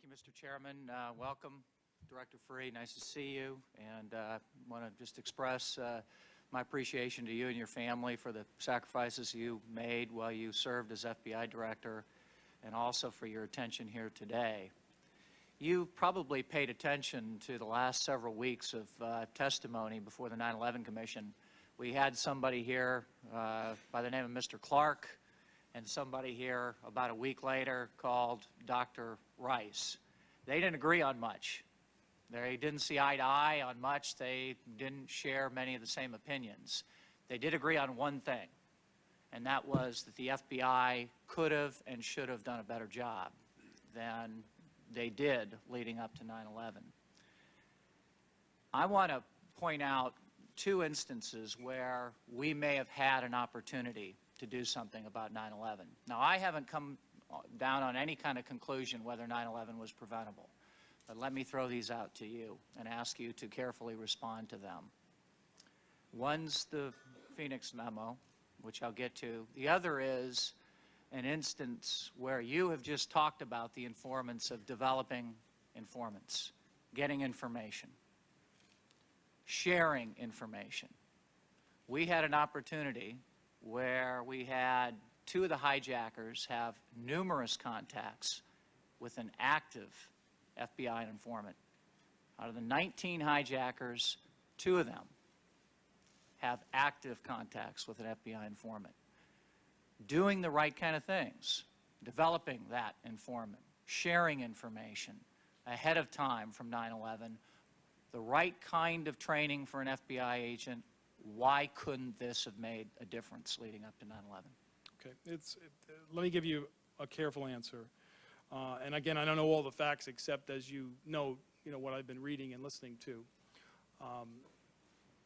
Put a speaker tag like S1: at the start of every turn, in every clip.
S1: you, Mr. Chairman. Welcome, Director Freeh. Nice to see you. And I want to just express my appreciation to you and your family for the sacrifices you made while you served as FBI Director, and also for your attention here today. You probably paid attention to the last several weeks of testimony before the 9/11 Commission. We had somebody here by the name of Mr. Clark, and somebody here about a week later called Dr. Rice. They didn't agree on much. They didn't see eye to eye on much. They didn't share many of the same opinions. They did agree on one thing, and that was that the FBI could have and should have done a better job than they did leading up to 9/11. I want to point out two instances where we may have had an opportunity to do something about 9/11. Now, I haven't come down on any kind of conclusion whether 9/11 was preventable, but let me throw these out to you and ask you to carefully respond to them. One's the Phoenix memo, which I'll get to. The other is an instance where you have just talked about the informants of developing informants, getting information, sharing information. We had an opportunity where we had two of the hijackers have numerous contacts with an active FBI informant. Out of the 19 hijackers, 2 of them have active contacts with an FBI informant. Doing the right kind of things, developing that informant, sharing information ahead of time from 9/11, the right kind of training for an FBI agent. Why couldn't this have made a difference leading up to 9/11?
S2: Okay, let me give you a careful answer. And again, I don't know all the facts except, as you know what I've been reading and listening to.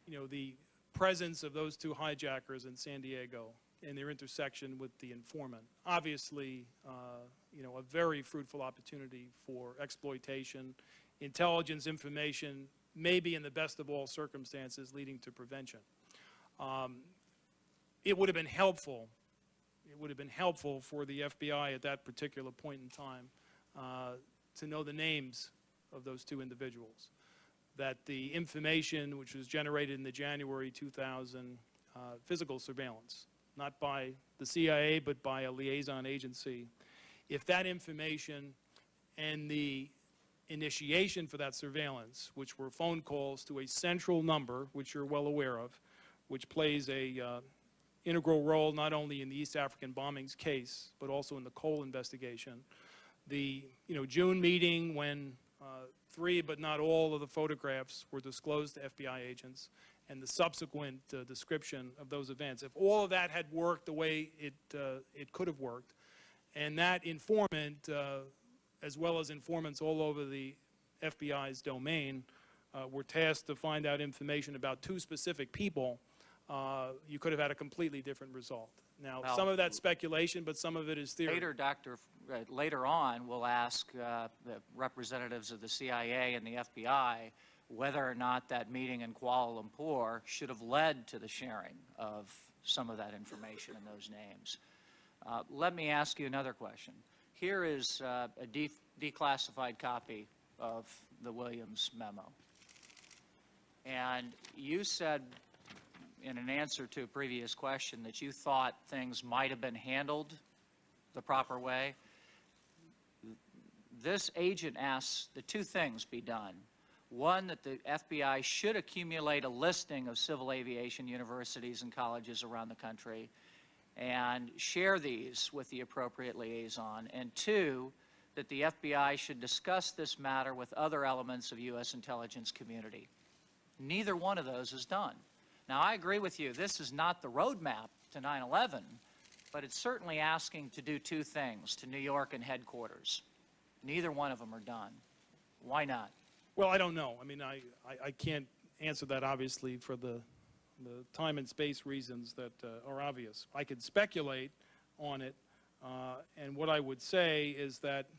S2: The presence of those 2 hijackers in San Diego and their intersection with the informant, obviously, a very fruitful opportunity for exploitation, intelligence, information, maybe in the best of all circumstances leading to prevention. It would have been helpful. It would have been helpful for the FBI at that particular point in time to know the names of those 2 individuals. That the information which was generated in the January 2000 physical surveillance, not by the CIA but by a liaison agency, if that information and the initiation for that surveillance, which were phone calls to a central number, which you're well aware of, which plays a integral role not only in the East African bombings case, but also in the Cole investigation. The June meeting when 3 but not all of the photographs were disclosed to FBI agents, and the subsequent description of those events. If all of that had worked the way it could have worked, and that informant, as well as informants all over the FBI's domain, were tasked to find out information about 2 specific people, you could have had a completely different result. Now, some of that's speculation, but some of it is theory.
S1: Later on, we'll ask the representatives of the CIA and the FBI whether or not that meeting in Kuala Lumpur should have led to the sharing of some of that information and those names. Let me ask you another question. Here is a declassified copy of the Williams memo. And you said in an answer to a previous question that you thought things might have been handled the proper way. This agent asks that 2 things be done. One, that the FBI should accumulate a listing of civil aviation universities and colleges around the country and share these with the appropriate liaison. And 2, that the FBI should discuss this matter with other elements of U.S. intelligence community. Neither one of those is done. Now, I agree with you. This is not the roadmap to 9/11, but it's certainly asking to do 2 things to New York and headquarters. Neither one of them are done. Why not?
S2: Well, I don't know. I mean, I can't answer that, obviously, for the time and space reasons that are obvious. I could speculate on it, and what I would say is that,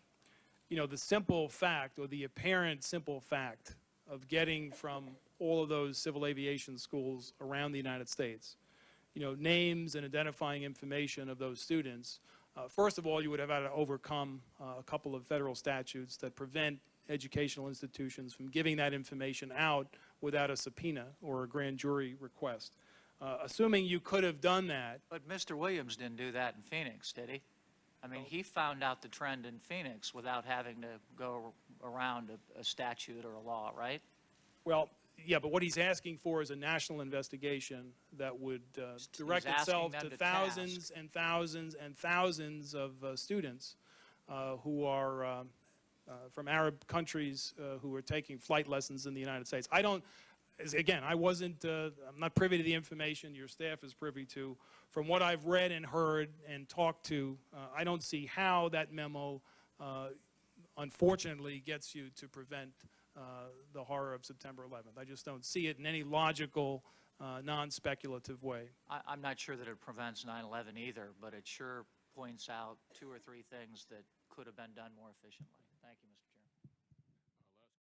S2: the simple fact, or the apparent simple fact, of getting from all of those civil aviation schools around the United States, names and identifying information of those students, First of all, you would have had to overcome a couple of federal statutes that prevent educational institutions from giving that information out without a subpoena or a grand jury request. Assuming you could have done that.
S1: But Mr. Williams didn't do that in Phoenix, did he? I mean, he found out the trend in Phoenix without having to go around a statute or a law, right?
S2: Well, yeah, but what he's asking for is a national investigation that would direct itself to thousands and thousands and thousands of students who are from Arab countries who are taking flight lessons in the United States. I don't, again, I'm not privy to the information your staff is privy to. From what I've read and heard and talked to, I don't see how that memo, unfortunately, gets you to prevent the horror of September 11th. I just don't see it in any logical, non-speculative way.
S1: I'm not sure that it prevents 9/11 either, but it sure points out 2 or 3 things that could have been done more efficiently. Thank you, Mr.